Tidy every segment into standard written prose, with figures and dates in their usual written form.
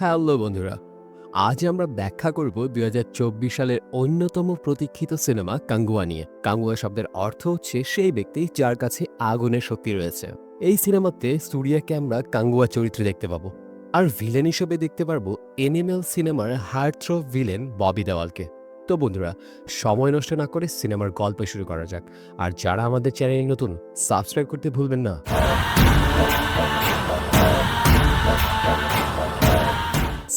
Hello বন্ধুরা, আজ আমরা ব্যাখ্যা করব ২০২৪ সালের অন্যতম প্রতীক্ষিত সিনেমা কাঙ্গুয়া নিয়ে। কাঙ্গুয়া শব্দের অর্থ হচ্ছে সেই ব্যক্তি যার কাছে আগুনের শক্তি রয়েছে। এই সিনেমাতে সূর্যাকে আমরা কাঙ্গুয়া চরিত্রে দেখতে পাবো, আর ভিলেন হিসেবে দেখতে পারবো এনিমেল সিনেমার হার্টথ্রব ভিলেন ববি দেওয়ালকে। তো বন্ধুরা, সময় নষ্ট না করে সিনেমার গল্প শুরু করা যাক। আর যারা আমাদের চ্যানেলে নতুন, সাবস্ক্রাইব করতে ভুলবেন না।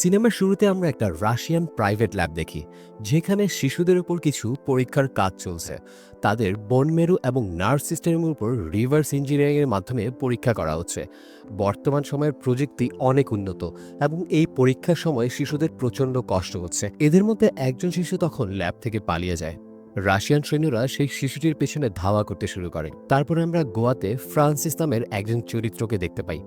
সিনেমার শুরুতে আমরা একটা রাশিয়ান প্রাইভেট ল্যাব দেখি, যেখানে শিশুদের উপর কিছু পরীক্ষার কাজ চলছে। তাদের বোন মেরু এবং নার্ভ সিস্টেমের উপর রিভার্স ইঞ্জিনিয়ারিংয়ের মাধ্যমে পরীক্ষা করা হচ্ছে। বর্তমান সময়ের প্রযুক্তি অনেক উন্নত, এবং এই পরীক্ষার সময় শিশুদের প্রচণ্ড কষ্ট হচ্ছে। এদের মধ্যে একজন শিশু তখন ল্যাব থেকে পালিয়ে যায়। রাশিয়ান সৈন্যরা সেই শিশুটির পেছনে ধাওয়া করতে শুরু করে। তারপরে আমরা গোয়াতে ফ্রান্সিস নামের একজন চরিত্রকে দেখতে পাই।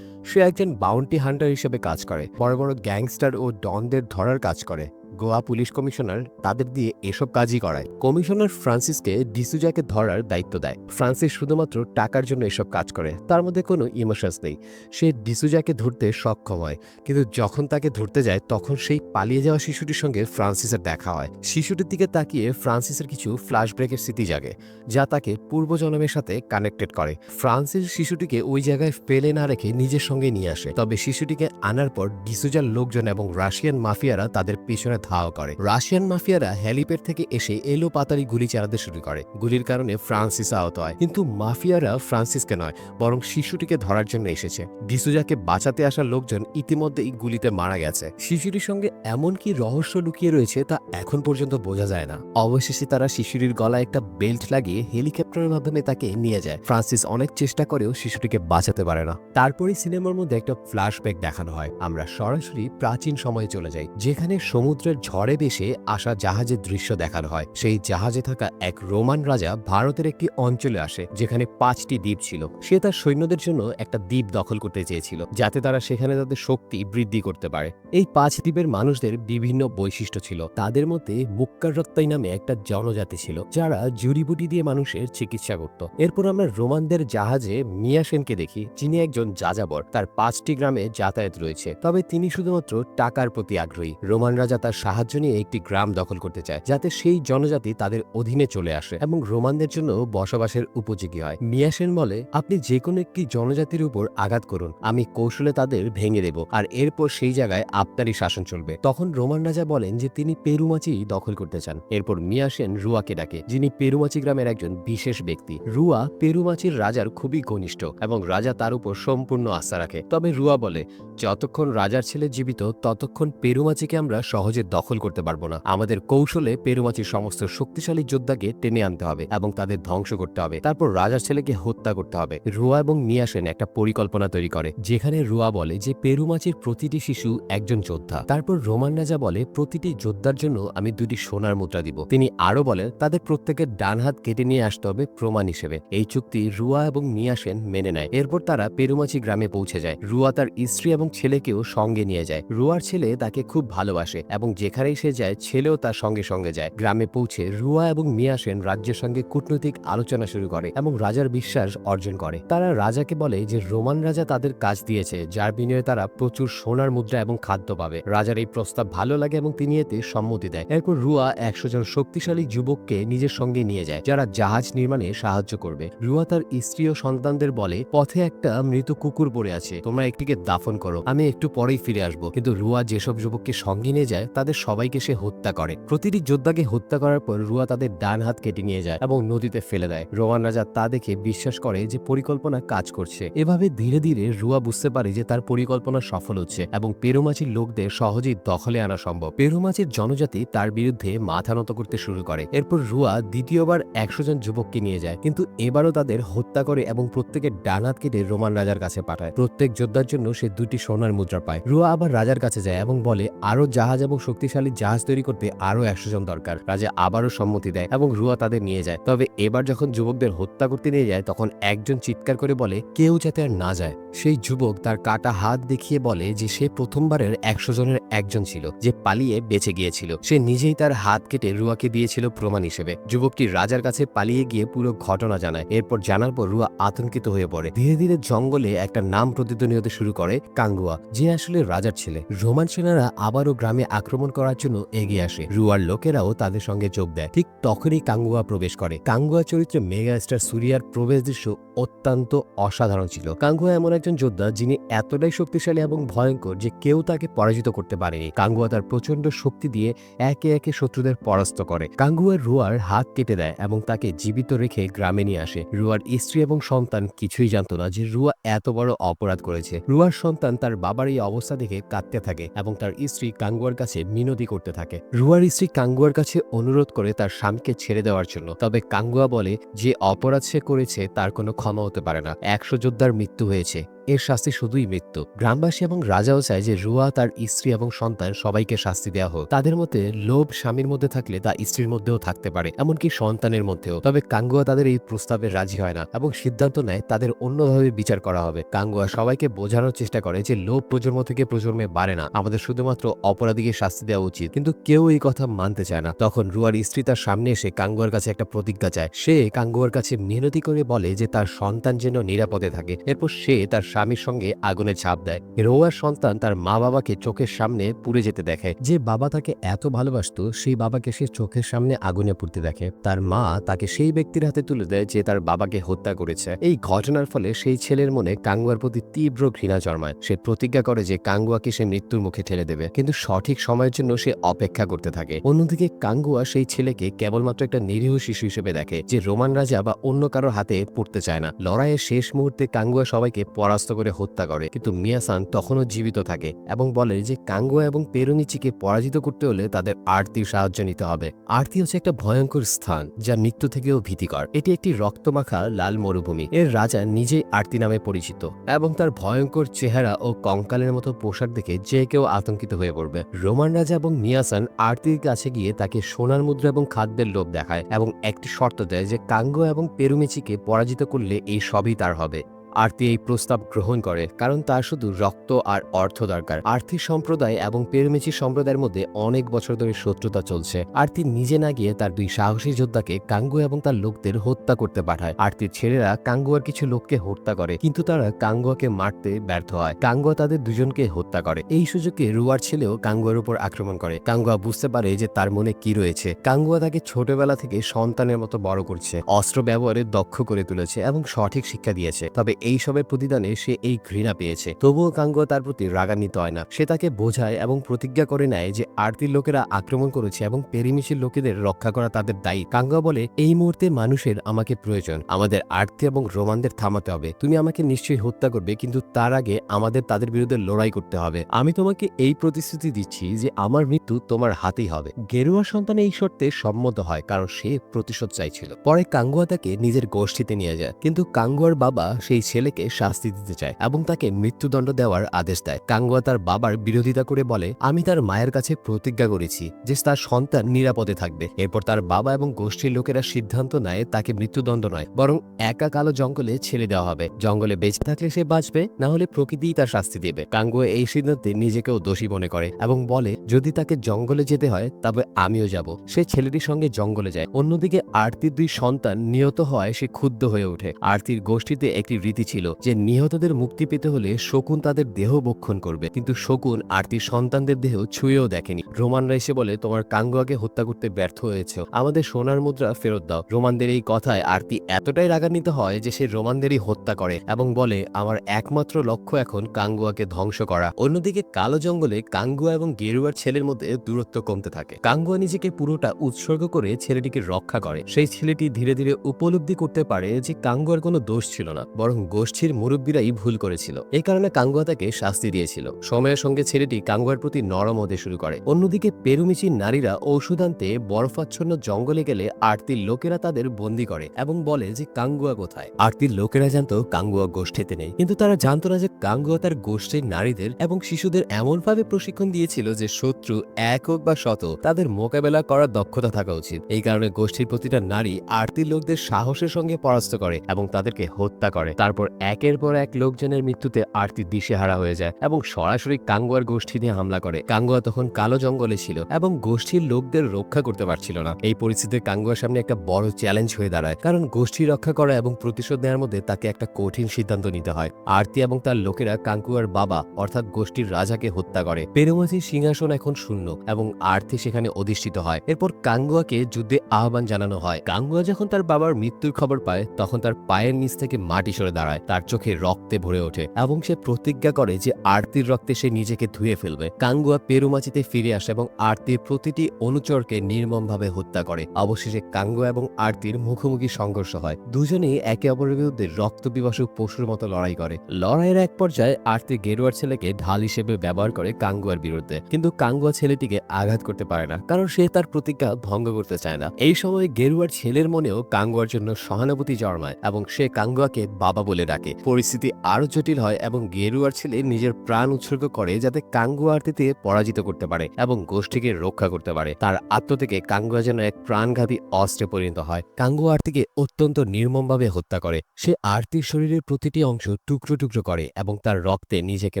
সে একজন বাউন্টি হান্টার হিসেবে কাজ করে, বড় বড় গ্যাংস্টার ও ডনদের ধরার কাজ করে। গোয়া পুলিশ কমিশনার তাদের দিয়ে এসব কাজই করায়। কমিশনার ফ্রান্সিসকে ডিসুজাকে ধরার দায়িত্ব দেয়। ফ্রান্সিস শুধুমাত্র টাকার জন্য এসব কাজ করে, তার মধ্যে কোনো ইমোশনস নেই। সে ডিসুজাকে ধরতে সক্ষম হয়, কিন্তু যখন তাকে ধরতে যায় তখন সেই পালিয়ে যাওয়া শিশুটির সঙ্গে ফ্রান্সিসের দেখা হয়। শিশুটির দিকে তাকিয়ে ফ্রান্সিসের কিছু ফ্ল্যাশব্যাকের স্মৃতি জাগে, যা তাকে পূর্বজন্মের সাথে কানেক্টেড করে। ফ্রান্সিস শিশুটিকে ওই জায়গায় ফেলে না রেখে নিজের সঙ্গে নিয়ে আসে। তবে শিশুটিকে আনার পর ডিসুজার লোকজন এবং রাশিয়ান মাফিয়ারা তাদের পেছনে ধাওয়া করে। রাশিয়ান মাফিয়ারা হেলিপ্যাড থেকে এসে এলো পাতারি গুলি চালাতে শুরু করে। গুলির কারণে ফ্রান্সিস আহত হয়, কিন্তু মাফিয়ারা ফ্রান্সিসকে নয়, বরং শিশুটিকে ধরার জন্য এসেছে। ডিসুজাকে বাঁচাতে আসা লোকজন ইতিমধ্যেই গুলিতে মারা গেছে। শিশুটির সঙ্গে এমন কি রহস্য লুকিয়ে রয়েছে তা এখন পর্যন্ত বোঝা যায় না। অবশেষে তারা শিশুটির গলায় একটা বেল্ট লাগিয়ে হেলিকপ্টারের মাধ্যমে তাকে নিয়ে যায়। ফ্রান্সিস অনেক চেষ্টা করেও শিশুটিকে বাঁচাতে পারে না। তারপরে সিনেমার মধ্যে একটা ফ্ল্যাশব্যাক দেখানো হয়। আমরা সরাসরি প্রাচীন সময়ে চলে যাই, যেখানে সমুদ্রের ঝড়ে ভেসে আসা জাহাজের দৃশ্য দেখানো হয়। সেই জাহাজে থাকা এক রোমান রাজা ভারতের একটি অঞ্চলে আসে, যেখানে 5টি দ্বীপ ছিল। সে তার সৈন্যদের জন্য একটা দ্বীপ দখল করতে চেয়েছিল, যাতে তারা সেখানে তাদের শক্তি বৃদ্ধি করতে পারে। এই 5 দ্বীপের মানুষদের বিভিন্ন বৈশিষ্ট্য ছিল। তাদের মধ্যে মুক্কাররত্তাই নামে একটা জনজাতি ছিল, যারা জুড়িবুটি দিয়ে মানুষের চিকিৎসা করত। এরপর আমরা রোমানদের জাহাজে মিয়াসেনকে দেখি, যিনি একজন যাযাবর। তার 5টি গ্রামে যাতায়াত রয়েছে, তবে তিনি শুধুমাত্র টাকার প্রতি আগ্রহী। রোমান রাজা তার সাহায্য নিয়ে একটি গ্রাম দখল করতে চায়, যাতে সেই জনজাতি তাদের অধীনে চলে আসে এবং রোমানদের জন্য বসবাসের উপযোগী হয়। মিয়াসেন বলে, আপনি যে কোনো একটি জনজাতির উপর আঘাত করুন, আমি কৌশলে তাদের ভেঙে দেব, আর এরপর সেই জায়গায় আপনারই শাসন চলবে। তখন রোমান রাজা বলেন যে তিনি পেরুমাচি দখল করতে চান। এরপর মিয়াসেন রুয়াকে ডাকে, যিনি পেরুমাচি গ্রামের একজন বিশেষ ব্যক্তি। রুয়া পেরুমাচির রাজার খুবই ঘনিষ্ঠ এবং রাজা তার উপর সম্পূর্ণ আস্থা রাখে। তবে রুয়া বলে, যতক্ষণ রাজার ছেলে জীবিত ততক্ষণ পেরুমাচিকে আমরা সহজে দখল করতে পারবো না। আমাদের কৌশলে পেরুমাচির সমস্ত শক্তিশালী যোদ্ধাকে টেনে আনতে হবে এবং তাদের ধ্বংস করতে হবে। তারপর রাজার ছেলেকে হত্যা করতে হবে। রুয়া এবং মিয়াসেন একটা পরিকল্পনা তৈরি করে, যেখানে রুয়া বলে যে পেরুমাচির প্রতিটি শিশু একজন যোদ্ধা। তারপর রোমান রাজা বলে, প্রতিটি যোদ্ধার জন্য আমি 2টি সোনার মুদ্রা দিব। তিনি আরো বলেন, তাদের প্রত্যেকের ডান হাত কেটে নিয়ে আসতে হবে প্রমাণ হিসেবে। এই চুক্তি রুয়া এবং মিয়াসেন মেনে নেয়। এরপর তারা পেরুমাচি গ্রামে পৌঁছে যায়। রুয়া তার স্ত্রী এবং ছেলেকেও সঙ্গে নিয়ে যায়। রুয়ার ছেলে তাকে খুব ভালোবাসে এবং যেখানেই সে যায় ছেলেও তার সঙ্গে সঙ্গে যায়। গ্রামে পৌঁছে রুয়া এবং মিয়াসেন রাজ্যের সঙ্গে কূটনৈতিক আলোচনা শুরু করে এবং রাজার বিশ্বাস অর্জন করে। তারা রাজাকে বলে যে রোমান রাজা তাদের কাজ দিয়েছে, যার বিনিময়ে তারা প্রচুর সোনার মুদ্রা এবং খাদ্য পাবে। রাজার এই প্রস্তাব ভালো লাগে এবং তিনি এতে সম্মতি দেয়। এরপর রুয়া 100 জন শক্তিশালী যুবককে নিজের সঙ্গে নিয়ে যায়, যারা জাহাজ নির্মাণে সাহায্য করবে। রুয়া তার স্ত্রী ও সন্তানদের বলে, পথে একটা মৃত কুকুর পড়ে আছে, তোমরা একটিকে দাফন করো, আমি একটু পরেই ফিরে আসবো। কিন্তু রুয়া যেসব যুবককে সঙ্গে নিয়ে যায় তাদের সবাইকে সে হত্যা করে। প্রতিটি যোদ্ধাকে হত্যা করার পর রুয়া তাদের ডান হাত কেটে নিয়ে যায় এবং নদীতে ফেলে দেয়। রোমান রাজা তা দেখে বিশ্বাস করে যে পরিকল্পনা কাজ করছে। এভাবে ধীরে ধীরে রুয়া বুঝতে পারে যে তার পরিকল্পনা সফল হচ্ছে এবং পেরুমাচির লোকদের সহজেই দখলে আনা সম্ভব। পেরুমাচির জনজাতি তার বিরুদ্ধে মাথা নত করতে শুরু করে। এরপর রুয়া দ্বিতীয়বার 100 জন যুবককে নিয়ে যায়, কিন্তু এবারও তাদের হত্যা করে এবং প্রত্যেকের ডান হাত কেটে রোমান রাজার কাছে পাঠায়। প্রত্যেক যোদ্ধার জন্য সে 2টি সোনার মুদ্রা পায়। রুয়া আবার রাজার কাছে যায় এবং বলে, আরো জাহাজ এবং শক্তিশালী জাহাজ তৈরি করতে আরো 100 জন দরকার। রাজা আবারও সম্মতি দেয় এবং রুয়া তাদের নিয়ে যায়। তবে এবার যখন যুবকদের হত্যা করতে নিয়ে যায় তখন একজন চিৎকার করে বলে কেউ যাতে আর না যায়। সেই যুবক তার কাটা হাত দেখিয়ে বলে যে সে প্রথমবারের 100 জনের একজন ছিল যে পালিয়ে বেঁচে গিয়েছিল। সে নিজেই তার হাত কেটে রুয়াকে দিয়েছিল প্রমাণ হিসেবে। যুবকটি রাজার কাছে পালিয়ে গিয়ে পুরো ঘটনা জানায়। এরপর জানার পর রুয়া আতঙ্কিত হয়ে পড়ে। ধীরে ধীরে জঙ্গলে একটা নাম প্রতিধ্বনি হতে শুরু করে, কাঙ্গুয়া, যে আসলে রাজার ছেলে। রোমান সেনারা আবারও গ্রামে আক্রমণ করার জন্য এগিয়ে আসে। রুয়ার লোকেরাও তাদের সঙ্গে যোগ দেয়। ঠিক তখনই কাঙ্গুয়া প্রবেশ করে। কাঙ্গুয়া চরিত্রে মেগা স্টার সুরিয়ার প্রবেশ দৃশ্য অত্যন্ত অসাধারণ ছিল। কাঙ্গুয়া এমন একজন যোদ্ধা যিনি এতটাই শক্তিশালী এবং ভয়ঙ্কর যে কেউ তাকে পরাজিত করতে পারেনি। কাঙ্গুয়া তার প্রচন্ড শক্তি দিয়ে একে একে শত্রুদের পরাস্ত করে। কাঙ্গুয়া রুয়ার হাত কেটে দেয় এবং তাকে জীবিত রেখে গ্রামে নিয়ে আসে। রুয়ার স্ত্রী এবং সন্তান কিছুই জানত না যে রুয়া এত বড় অপরাধ করেছে। রুয়ার সন্তান তার বাবার এই অবস্থা দেখে কাঁদতে থাকে এবং তার স্ত্রী কাঙ্গুয়ার কাছে মিনতি করতে থাকে। রুয়ার স্ত্রী কাঙ্গুয়ার কাছে অনুরোধ করে তার স্বামীকে ছেড়ে দেওয়ার জন্য। তবে কাঙ্গুয়া বলে যে অপরাধ সে করেছে তার কোনো ক্ষমা হতে পারে না। 100 যোদ্ধার মৃত্যু হয়েছে, এর শাস্তি শুধুই মৃত্যু। গ্রামবাসী এবং রাজাও চায় যে রুয়া, তার স্ত্রী এবং সন্তান সবাইকে শাস্তি দেওয়া হোক। তাদের মধ্যে লোভ স্বামীর মধ্যে থাকলে তা স্ত্রীর মধ্যেও থাকতে পারে, এমনকি সন্তানের মধ্যেও। তবে কাঙ্গুয়া তাদের এই প্রস্তাবে রাজি হয় না এবং সিদ্ধান্ত নেয় তাদের অন্যভাবে বিচার করা হবে। কাঙ্গুয়া সবাইকে বোঝানোর চেষ্টা করে যে লোভ প্রজন্ম থেকে প্রজন্মে বাড়ে না, আমাদের শুধুমাত্র অপরাধীকে শাস্তি দেওয়া উচিত। কিন্তু কেউ এই কথা মানতে চায় না। তখন রুয়ার স্ত্রী তার সামনে এসে কাঙ্গুয়ার কাছে একটা প্রতিজ্ঞা চায়। সে কাঙ্গুয়ার কাছে মিনতি করে বলে যে তার সন্তান যেন নিরাপদে থাকে। এরপর সে তার স্বামীর সঙ্গে আগুনে ঝাঁপ দেয়। রোয়ার সন্তান তার মা বাবাকে চোখের সামনে পুড়ে যেতে দেখে। যে বাবা তাকে এত ভালোবাসতো সেই বাবাকে সে চোখের সামনে আগুনে পুড়তে দেখে। তার মা তাকে সেই ব্যক্তির হাতে তুলে দেয় যে তার বাবাকে হত্যা করেছে। এই ঘটনার ফলে সেই ছেলের মনে কাঙ্গুয়ার প্রতি তীব্র ঘৃণা জন্মায়। সে প্রতিজ্ঞা করে যে কাঙ্গুয়াকে সে মৃত্যুর মুখে ঠেলে দেবে, কিন্তু সঠিক সময়ের জন্য সে অপেক্ষা করতে থাকে। অন্যদিকে কাঙ্গুয়া সেই ছেলেকে কেবলমাত্র একটা নিরীহ শিশু হিসেবে দেখে যে রোমান রাজা বা অন্য কারোর হাতে পড়তে চায় না। লড়াইয়ের শেষ মুহূর্তে কাঙ্গুয়া সবাইকে পরাস্ত করে হত্যা করে, কিন্তু মিয়াসান তখনও জীবিত থাকে এবং বলে যে কাঙ্গুয়া এবং পেরোনিচিকে পরাজিত করতে হলে তাদের আরতির সাহায্য নিতে হবে। আরতি হচ্ছে একটা ভয়ঙ্কর স্থান যা মৃত্যু থেকেও ভীতিকর। এটি একটি রক্তমাখা লাল মরুভূমি। এর রাজা নিজেই আরতি নামে পরিচিত এবং তার ভয়ঙ্কর চেহারা ও কঙ্কালের মতো পোশাক দেখে যে কেউ আতঙ্কিত হয়ে পড়বে। রোমান রাজা এবং মিয়াসান আরতির কাছে গিয়ে তাকে সোনার মুদ্রা এবং খাদ্যের লোভ দেখায় এবং একটি শর্ত দেয় যে কাঙ্গুয়া এবং পেরুমিচিকে পরাজিত করলে এই সবই তার হবে। আরতি এই প্রস্তাব গ্রহণ করে কারণ তার শুধু রক্ত আর অর্থ দরকার। আর্থিক সম্প্রদায় এবং পেরুমিচি সম্প্রদায়ের মধ্যে অনেক বছর ধরে শত্রুতা চলছে। আরতি নিজে না গিয়ে তার 2 সাহসী যোদ্ধাকে কাঙ্গুয়া এবং তার লোকদের হত্যা করতে পাঠায়। আরতির ছেলেরা কাঙ্গুয়ার কিছু লোককে হত্যা করে, কিন্তু তারা কাঙ্গুয়াকে মারতে ব্যর্থ হয়। কাঙ্গুয়া তাদের দুজনকে হত্যা করে। এই সুযোগে রুয়ার ছেলেও কাঙ্গুয়ার উপর আক্রমণ করে। কাঙ্গুয়া বুঝতে পারে যে তার মনে কি রয়েছে। কাঙ্গুয়া তাকে ছোটবেলা থেকে সন্তানের মতো বড় করছে, অস্ত্র ব্যবহারে দক্ষ করে তুলেছে এবং সঠিক শিক্ষা দিয়েছে। তবে এইসবের প্রতিদানে সে এই ঘৃণা পেয়েছে। তবুও কাঙ্গুয়া তার প্রতি রাগান্বিত হয় না। সে তাকে বোঝায় এবং প্রতিজ্ঞা করে নেয় যে আরতির লোকেরা আক্রমণ করেছে এবং পেরিমিচির লোকেদের রক্ষা করা তাদের দায়িত্ব। কাঙ্গুয়া বলে, এই মুহূর্তে মানুষের আমাকে প্রয়োজন। আমাদের আরতি এবং রোমানদের থামাতে হবে। তুমি আমাকে নিশ্চয়ই হত্যা করবে, কিন্তু তার আগে আমাদের তাদের বিরুদ্ধে লড়াই করতে হবে। আমি তোমাকে এই প্রতিশ্রুতি দিচ্ছি যে আমার মৃত্যু তোমার হাতেই হবে। গেরুয়া সন্তান এই শর্তে সম্মত হয় কারণ সে প্রতিশোধ চাইছিল। পরে কাঙ্গুয়া তাকে নিজের গোষ্ঠীতে নিয়ে যায়, কিন্তু কাঙ্গুয়ার বাবা সেই ছেলেকে শাস্তি দিতে চায় এবং তাকে মৃত্যুদণ্ড দেওয়ার আদেশ দেয়। কাঙ্গুয়া তার বাবার বিরোধিতা করে বলে, আমি তার মায়ের কাছে প্রতিজ্ঞা করেছি যে তার সন্তান নিরাপদে থাকবে। এরপর তার বাবা এবং গোষ্ঠীর লোকেরা সিদ্ধান্ত নেয় তাকে মৃত্যুদণ্ড নয়, বরং একা কালো জঙ্গলে ছেড়ে দেওয়া হবে। জঙ্গলে বেঁচে থাকলে সে বাঁচবে, না হলে প্রকৃতিই তার শাস্তি দেবে। কাঙ্গুয়া এই সিদ্ধান্তে নিজেকেও দোষী মনে করে এবং বলে, যদি তাকে জঙ্গলে যেতে হয় তবে আমিও যাব। সে ছেলেটির সঙ্গে জঙ্গলে যায়। অন্যদিকে আরতির 2 সন্তান নিহত হওয়ায় সে ক্ষুব্ধ হয়ে ওঠে। আরতির গোষ্ঠীতে একটি রীতি ছিল যে নিহতদের মুক্তি পেতে হলে শকুন তাদের দেহ ভক্ষণ করবে, কিন্তু শকুন আরতির সন্তানদের দেহ ছুঁয়েও দেখেনি। রোমানরা এসে বলে, তোমার কাঙ্গুয়াকে হত্যা করতে ব্যর্থ হয়েছে, আমাদের সোনার মুদ্রা ফেরত দাও। রোমানদের এই কথায় আরতি এতটাই রাগান্বিত হয় যে সে রোমানদেরই হত্যা করে এবং বলে, আমার একমাত্র লক্ষ্য এখন কাঙ্গুয়াকে ধ্বংস করা। অন্যদিকে কালো জঙ্গলে কাঙ্গুয়া এবং গেরুয়ার ছেলের মধ্যে দূরত্ব কমতে থাকে। কাঙ্গুয়া নিজেকে পুরোটা উৎসর্গ করে ছেলেটিকে রক্ষা করে। সেই ছেলেটি ধীরে ধীরে উপলব্ধি করতে পারে যে কাঙ্গুয়ার কোনো দোষ ছিল না, বরং গোষ্ঠীর মুরব্বীরাই ভুল করেছিল। এই কারণে কাঙ্গুয়া তাকে শাস্তি দিয়েছিল। সময়ের সঙ্গে ছেলেটি কাঙ্গুয়ার প্রতি নরম হতে শুরু করে। অন্যদিকে পেরুমিচির নারীরা ঔষধ আনতে বরফাচ্ছন্ন জঙ্গলে গেলে আরতির লোকেরা তাদের বন্দি করে এবং বলে যে কাঙ্গুয়া কোথায়। আরতির লোকেরা জানতো কাঙ্গুয়া গোষ্ঠীতে নেই, কিন্তু তারা জানতো না যে কাঙ্গুয়া তার গোষ্ঠীর নারীদের এবং শিশুদের এমনভাবে প্রশিক্ষণ দিয়েছিল যে শত্রু এক হোক বা শত, তাদের মোকাবেলা করার দক্ষতা থাকা উচিত। এই কারণে গোষ্ঠীর প্রতিটা নারী আরতির লোকদের সাহসের সঙ্গে পরাস্ত করে এবং তাদেরকে হত্যা করে। তারপর একের পর এক লোকজনের মৃত্যুতে আরতি দিশেহারা হয়ে যায় এবং সরাসরি কাঙ্গুয়ার গোষ্ঠী নিয়ে হামলা করে। কাঙ্গুয়া তখন কালো জঙ্গলে ছিল এবং গোষ্ঠীর লোকদের রক্ষা করতে পারছিল না। এই পরিস্থিতিতে কাঙ্গুয়ার সামনে একটা বড় চ্যালেঞ্জ হয়ে দাঁড়ায়, কারণ গোষ্ঠী রক্ষা করা এবং প্রতিশোধ নেওয়ার মধ্যে তাকে একটা কঠিন সিদ্ধান্ত নিতে হয়। আরতি এবং তার লোকেরা কাঙ্গুয়ার বাবা অর্থাৎ গোষ্ঠীর রাজাকে হত্যা করে। পেরুমাচির সিংহাসন এখন শূন্য এবং আরতি সেখানে অধিষ্ঠিত হয়। এরপর কাঙ্গুয়াকে যুদ্ধে আহ্বান জানানো হয়। কাঙ্গুয়া যখন তার বাবার মৃত্যুর খবর পায় তখন তার পায়ের নিচ থেকে মাটি সরে দাঁড়ায়, তার চোখে রক্তে ভরে ওঠে এবং সে প্রতিজ্ঞা করে যে আরতির রক্তে সে নিজেকে ধুয়ে ফেলবে। কাঙ্গুয়া পেরুমাচিতে ফিরে আসে এবং আরতির প্রতিটি অনুচরকে নির্মমভাবে হত্যা করে। অবশেষে কাঙ্গুয়া এবং আরতির মুখোমুখি সংঘর্ষ হয়। দুজনেই একে অপরের বিরুদ্ধে রক্ত পিপাসু পশুর মতো লড়াই করে। লড়াইয়ের এক পর্যায়ে আরতি গেরুয়ার ছেলেকে ঢাল হিসেবে ব্যবহার করে কাঙ্গুয়ার বিরুদ্ধে, কিন্তু কাঙ্গুয়া ছেলেটিকে আঘাত করতে পারে না, কারণ সে তার প্রতিজ্ঞা ভঙ্গ করতে চায় না। এই সময় গেরুয়ার ছেলের মনেও কাঙ্গুয়ার জন্য সহানুভূতি জন্মায় এবং সে কাঙ্গুয়াকে বাবা বলে ডাকে। পরিস্থিতি আরো জটিল হয় এবং গেরুয়ার ছেলে নিজের প্রাণ উৎসর্গ করে যাতে কাঙ্গুয়া আরতিতে পরাজিত করতে পারে এবং গোষ্ঠীকে রক্ষা করতে পারে। তার আত্ম থেকে কাঙ্গুয়া যেন এক প্রাণঘাতী অস্ত্রে পরিণত হয়। কাঙ্গুয়া আরতিকে অত্যন্ত নির্মমভাবে হত্যা করে। সে আরতির শরীরের প্রতিটি অংশ টুকরো টুকরো করে এবং তার রক্তে নিজেকে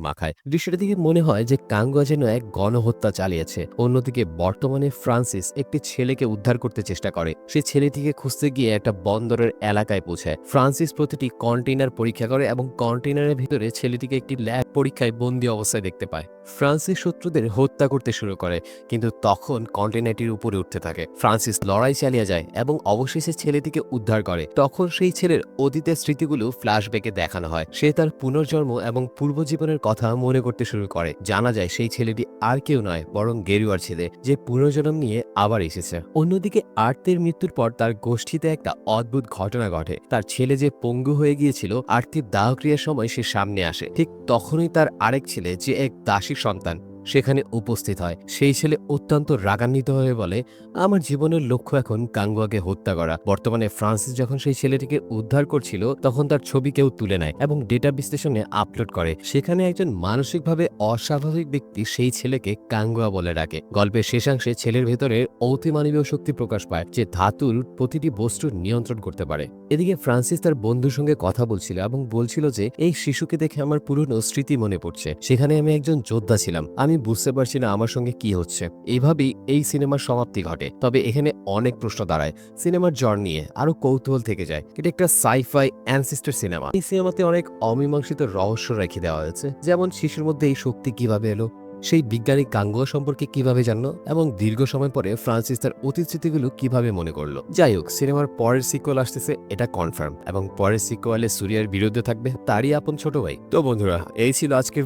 মাখায়। দৃশ্যটা থেকে মনে হয় যে কাঙ্গুয়া যেন এক গণহত্যা চালিয়েছে। অন্যদিকে বর্তমানে ফ্রান্সিস একটি ছেলেকে উদ্ধার করতে চেষ্টা করে। সে ছেলেটিকে খুঁজতে গিয়ে একটা বন্দরের এলাকায় পৌঁছায়। ফ্রান্সিস প্রতিটি কন্টেইনার পরীক্ষা করে এবং কন্টেইনারের ভিতরে ছেলেটিকে একটি ল্যাব পরীক্ষায় বন্দী অবস্থায় দেখতে পায়। ফ্রান্সিস শত্রুদের হত্যা করতে শুরু করে, কিন্তু তখন কন্টেইনারটির উপরে উঠতে থাকে। ফ্রান্সিস লড়াই চালিয়ে যায় এবং অবশেষে ছেলেটিকে উদ্ধার করে। তখন সেই ছেলের অতীতের স্মৃতিগুলো ফ্ল্যাশব্যাকে দেখানো হয়। সে তার পুনর্জন্ম এবং পূর্বজীবনের কথা মনে করতে শুরু করে। জানা যায় সেই ছেলেটি আর কেউ নয় বরং গেরুয়ার ছেলে, যে পুনর্জন্ম নিয়ে আবার এসেছে। অন্যদিকে আরতির মৃত্যুর পর তার গোষ্ঠীতে একটা অদ্ভুত ঘটনা ঘটে। তার ছেলে যে পঙ্গু হয়ে গিয়েছিল, আরতির দাহক্রিয়ার সময় সে সামনে আসে। ঠিক তখনই তার আরেক ছেলে, যে এক দাসী সন্তান, সেখানে উপস্থিত হয়। সেই ছেলে অত্যন্ত রাগান্বিত হয়ে বলে, আমার জীবনের লক্ষ্য এখন কাঙ্গুয়াকে হত্যা করা। বর্তমানে ফ্রান্সিস যখন সেই ছেলেটিকে উদ্ধার করছিল তখন তার ছবি কেউ তুলে নেয় এবং ডেটা বিশ্লেষণে আপলোড করে। সেখানে একজন মানসিকভাবে অস্বাভাবিক ব্যক্তি সেই ছেলেকে কাঙ্গুয়া বলে ডাকে। গল্পের শেষাংশে ছেলের ভেতরে অতিমানবীয় শক্তি প্রকাশ পায়, যে ধাতুর প্রতিটি বস্তুর নিয়ন্ত্রণ করতে পারে। এদিকে ফ্রান্সিস তার বন্ধুর সঙ্গে কথা বলছিল এবং বলছিল যে এই শিশুকে দেখে আমার পুরনো স্মৃতি মনে পড়ছে। সেখানে আমি একজন যোদ্ধা ছিলাম, আমি বুঝতে পারছি না আমার সঙ্গে কি হচ্ছে। এইভাবেই এই সিনেমার সমাপ্তি ঘটে। তবে এখানে অনেক প্রশ্ন দাঁড়ায়। সিনেমার জ্বর নিয়ে আরো কৌতূহল থেকে যায়। এটা একটা সাইফাই অ্যানসেস্টর সিনেমা। এই সিনেমাতে অনেক অমীমাংসিত রহস্য রেখে দেওয়া হয়েছে, যেমন শিশুর মধ্যে এই শক্তি কিভাবে এলো, সেই বিজ্ঞানী কাঙ্গুয়া সম্পর্কে কিভাবে জানলো এবং দীর্ঘ সময় পরে ফ্রান্সিস তার অতীত স্মৃতিগুলো কিভাবে মনে করলো। যাই হোক, সিনেমার পরের সিকুয়েল আসতেছে, এটা কনফার্ম, এবং পরের সিকুয়েলে সুরিয়ার বিরুদ্ধে থাকবে তারই আপন ছোট ভাই। তো বন্ধুরা, এই ছিল আজকের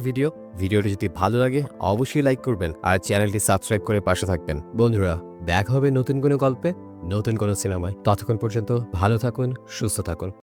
ভিডিওটি যদি ভালো লাগে অবশ্যই লাইক করবেন আর চ্যানেলটি সাবস্ক্রাইব করে পাশে থাকবেন। বন্ধুরা, দেখা হবে নতুন কোনো গল্পে, নতুন কোনো সিনেমায়। ততক্ষণ পর্যন্ত ভালো থাকুন, সুস্থ থাকুন।